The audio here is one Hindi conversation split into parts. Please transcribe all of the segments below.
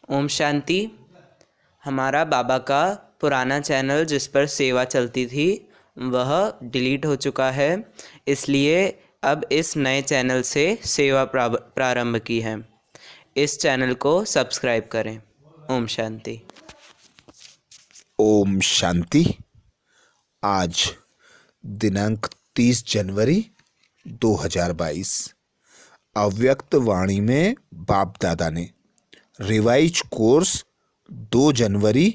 ओम शांति। हमारा बाबा का पुराना चैनल जिस पर सेवा चलती थी वह डिलीट हो चुका है, इसलिए अब इस नए चैनल से सेवा प्रारंभ की है। इस चैनल को सब्सक्राइब करें। ओम शांति। ओम शांति। आज दिनांक 30 जनवरी 2022 अव्यक्त वाणी में बाप दादा ने रिवाइज कोर्स 2 जनवरी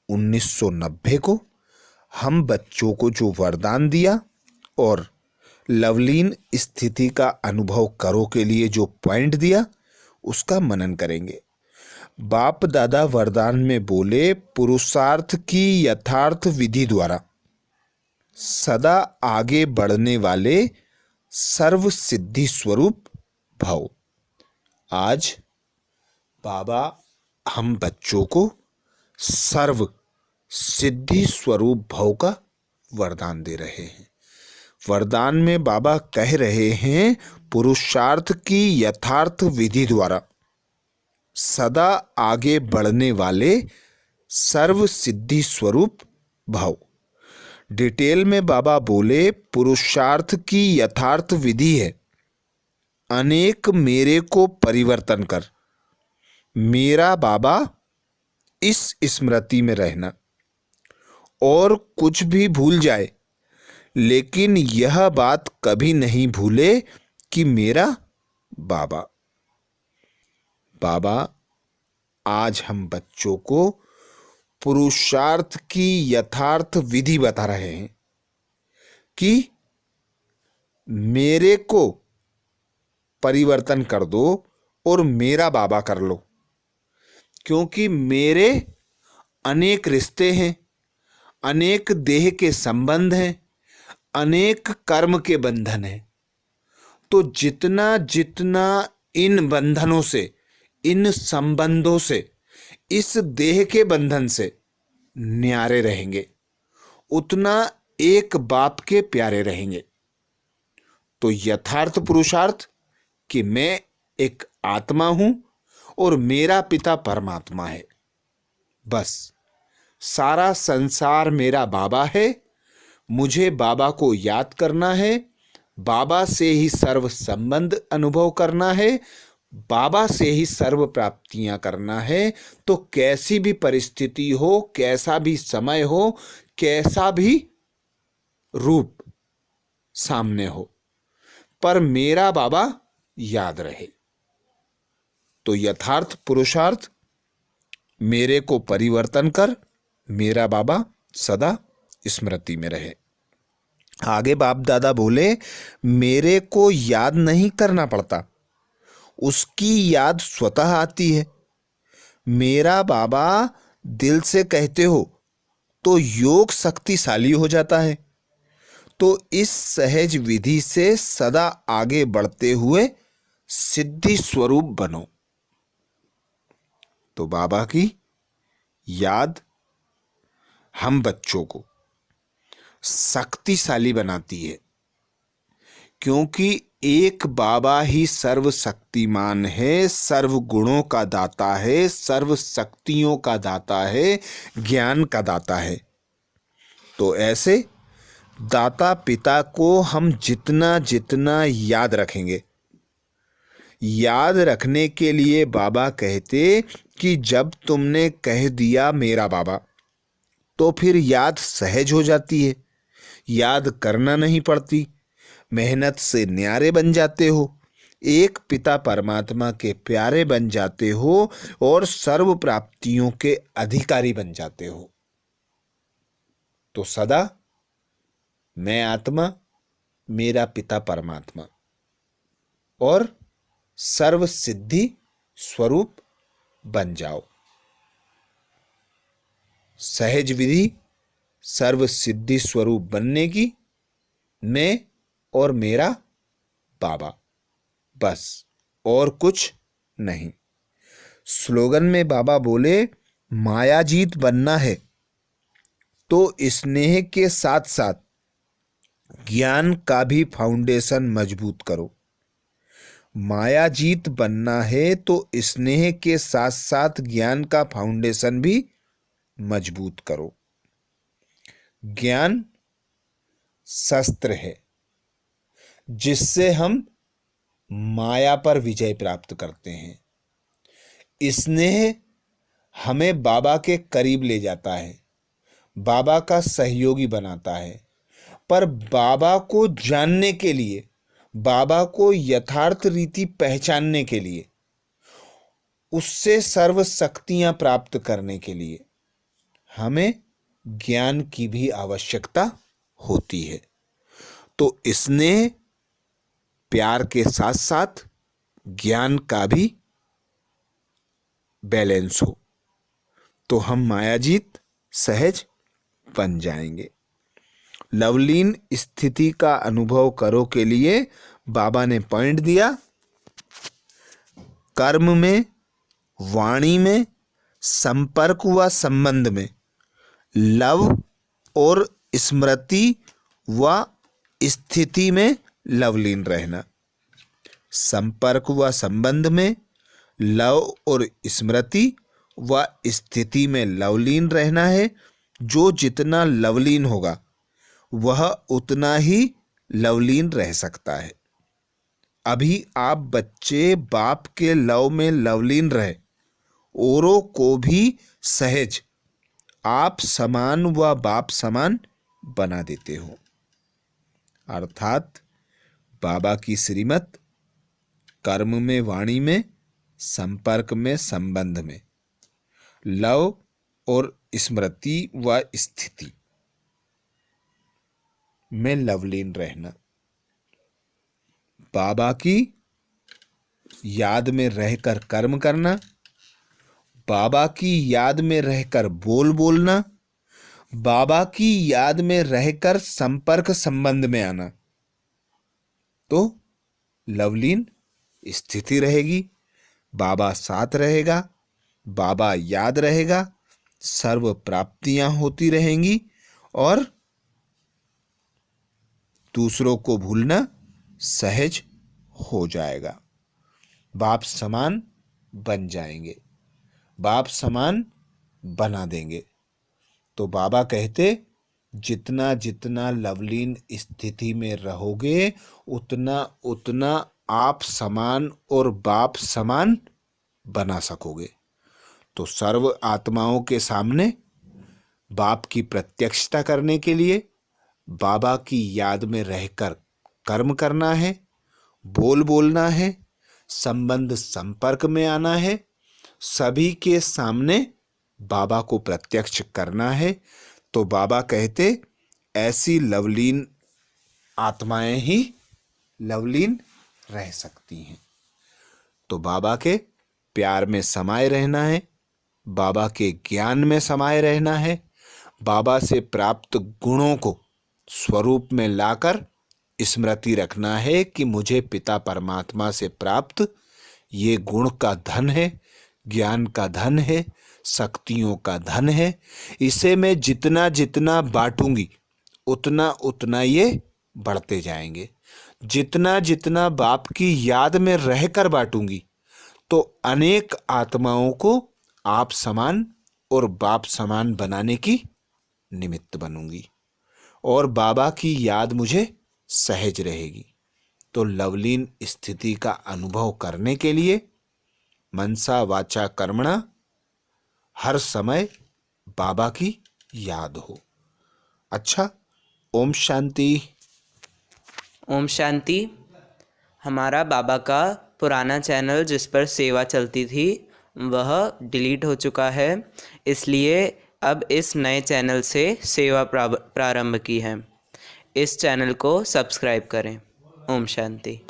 1990 को हम बच्चों को जो वरदान दिया और लवलीन स्थिति का अनुभव करो के लिए जो पॉइंट दिया उसका मनन करेंगे। बाप दादा वरदान में बोले, पुरुषार्थ की यथार्थ विधि द्वारा सदा आगे बढ़ने वाले सर्व सिद्धि स्वरूप भव। आज बाबा हम बच्चों को सर्व सिद्धि स्वरूप भव का वरदान दे रहे हैं। वरदान में बाबा कह रहे हैं, पुरुषार्थ की यथार्थ विधि द्वारा सदा आगे बढ़ने वाले सर्व सिद्धि स्वरूप भव। डिटेल में बाबा बोले, पुरुषार्थ की यथार्थ विधि है अनेक मेरे को परिवर्तन कर मेरा बाबा इस स्मृति में रहना। और कुछ भी भूल जाए लेकिन यह बात कभी नहीं भूले कि मेरा बाबा। बाबा आज हम बच्चों को पुरुषार्थ की यथार्थ विधि बता रहे हैं कि मेरे को परिवर्तन कर दो और मेरा बाबा कर लो, क्योंकि मेरे अनेक रिश्ते हैं, अनेक देह के संबंध हैं, अनेक कर्म के बंधन हैं। तो जितना जितना इन बंधनों से, इन संबंधों से, इस देह के बंधन से न्यारे रहेंगे, उतना एक बाप के प्यारे रहेंगे। तो यथार्थ पुरुषार्थ कि मैं एक आत्मा हूं और मेरा पिता परमात्मा है। बस सारा संसार मेरा बाबा है, मुझे बाबा को याद करना है, बाबा से ही सर्व संबंध अनुभव करना है, बाबा से ही सर्व प्राप्तियां करना है। तो कैसी भी परिस्थिति हो, कैसा भी समय हो, कैसा भी रूप सामने हो, पर मेरा बाबा याद रहे। तो यथार्थ पुरुषार्थ, मेरे को परिवर्तन कर मेरा बाबा सदा स्मृति में रहे। आगे बाप दादा बोले, मेरे को याद नहीं करना पड़ता, उसकी याद स्वतः आती है। मेरा बाबा दिल से कहते हो तो योग शक्तिशाली हो जाता है। तो इस सहज विधि से सदा आगे बढ़ते हुए सिद्धि स्वरूप बनो। तो बाबा की याद हम बच्चों को शक्तिशाली बनाती है, क्योंकि एक बाबा ही सर्व शक्तिमान है, सर्व गुणों का दाता है, सर्व शक्तियों का दाता है, ज्ञान का दाता है। तो ऐसे दाता पिता को हम जितना जितना याद रखेंगे, याद रखने के लिए बाबा कहते कि जब तुमने कह दिया मेरा बाबा, तो फिर याद सहज हो जाती है, याद करना नहीं पड़ती, मेहनत से न्यारे बन जाते हो, एक पिता परमात्मा के प्यारे बन जाते हो और सर्व प्राप्तियों के अधिकारी बन जाते हो। तो सदा मैं आत्मा, मेरा पिता परमात्मा और सर्व सिद्धि स्वरूप बन जाओ। सहज विधि सर्व सिद्धि स्वरूप बनने की, मैं और मेरा बाबा, बस और कुछ नहीं। स्लोगन में बाबा बोले, मायाजीत बनना है तो स्नेह के साथ साथ ज्ञान का भी फाउंडेशन मजबूत करो। मायाजीत बनना है तो स्नेह के साथ साथ ज्ञान का फाउंडेशन भी मजबूत करो। ज्ञान शस्त्र है जिससे हम माया पर विजय प्राप्त करते हैं। स्नेह हमें बाबा के करीब ले जाता है, बाबा का सहयोगी बनाता है। पर बाबा को जानने के लिए, बाबा को यथार्थ रीति पहचानने के लिए, उससे सर्व शक्तियां प्राप्त करने के लिए हमें ज्ञान की भी आवश्यकता होती है। तो स्नेह प्यार के साथ साथ ज्ञान का भी बैलेंस हो तो हम मायाजीत सहज बन जाएंगे। लवलीन स्थिति का अनुभव करो के लिए बाबा ने पॉइंट दिया, कर्म में, वाणी में, संपर्क व संबंध में लव और स्मृति व स्थिति में लवलीन रहना। संपर्क व संबंध में लव और स्मृति व स्थिति में लवलीन रहना है। जो जितना लवलीन होगा वह उतना ही लवलीन रह सकता है। अभी आप बच्चे बाप के लव में लवलीन रहे, औरों को भी सहज आप समान व बाप समान बना देते हो। अर्थात बाबा की श्रीमत कर्म में, वाणी में, संपर्क में, संबंध में, लव और स्मृति व स्थिति में लवलीन रहना, बाबा की याद में रहकर कर्म करना, बाबा की याद में रहकर बोलना, बाबा की याद में रहकर संपर्क संबंध में आना, तो लवलीन स्थिति रहेगी। बाबा साथ रहेगा, बाबा याद रहेगा, सर्व प्राप्तियां होती रहेंगी और दूसरों को भूलना सहज हो जाएगा। बाप समान बन जाएंगे, बाप समान बना देंगे। तो बाबा कहते जितना जितना लवलीन स्थिति में रहोगे उतना उतना आप समान और बाप समान बना सकोगे। तो सर्व आत्माओं के सामने बाप की प्रत्यक्षता करने के लिए बाबा की याद में रहकर कर्म करना है, बोलना है, संबंध संपर्क में आना है, सभी के सामने बाबा को प्रत्यक्ष करना है। तो बाबा कहते ऐसी लवलीन आत्माएं ही लवलीन रह सकती हैं। तो बाबा के प्यार में समाये रहना है, बाबा के ज्ञान में समाये रहना है, बाबा से प्राप्त गुणों को स्वरूप में लाकर स्मृति रखना है कि मुझे पिता परमात्मा से प्राप्त ये गुण का धन है, ज्ञान का धन है, शक्तियों का धन है। इसे मैं जितना जितना बांटूंगी उतना उतना ये बढ़ते जाएंगे। जितना जितना बाप की याद में रहकर बांटूंगी तो अनेक आत्माओं को आप समान और बाप समान बनाने की निमित्त बनूंगी और बाबा की याद मुझे सहज रहेगी। तो लवलीन स्थिति का अनुभव करने के लिए मनसा वाचा कर्मणा हर समय बाबा की याद हो। अच्छा, ओम शांति। ओम शांति। हमारा बाबा का पुराना चैनल जिस पर सेवा चलती थी वह डिलीट हो चुका है, इसलिए अब इस नए चैनल से सेवा प्रारंभ की है। इस चैनल को सब्सक्राइब करें। ओम शांति।